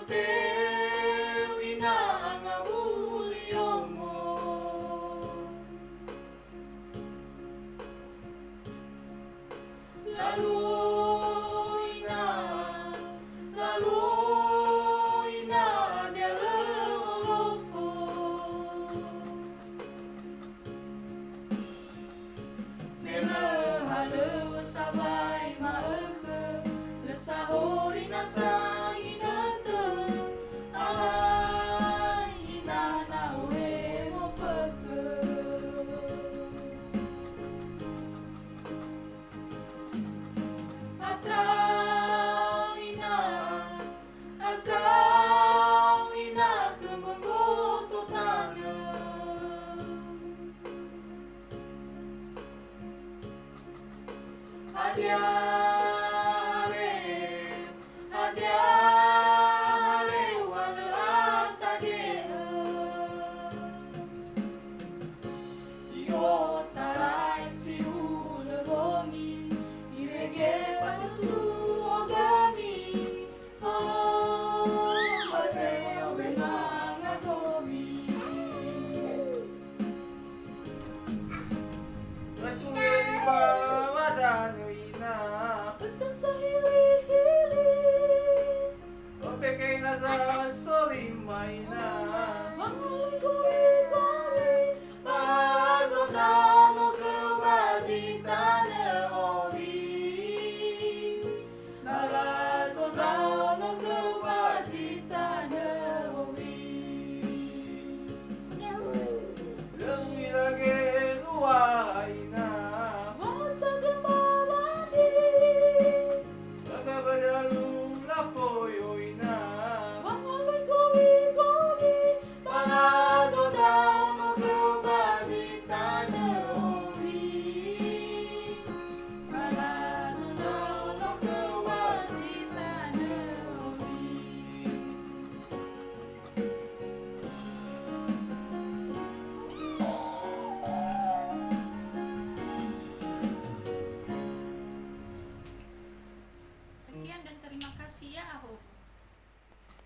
teu ina angawuliomo. Lalu ina dele olofo. Mele hale sabai maeke le sahori nasa inate alai ina nawe mo feke. Agau ina kemengoto tane. Adiare wale atagee. Io tarai si ule bongin irege patutu ogami follow baseo benanga gomi. Ratuin pa madano ina. Basta sa hili-hili Pagpekay na sa solimay na. mga ligoy-goy Mazonano keubazitane ori. Mazonano keubazitane ori. Yung ilagay luway na. Mata gembaladi Pagkabadalu la foyoy na. mga ligoy-goy Mazonano keubazitane ori. Mazonano keubazitane ori. Sekian dan terima kasih ya, Ahok.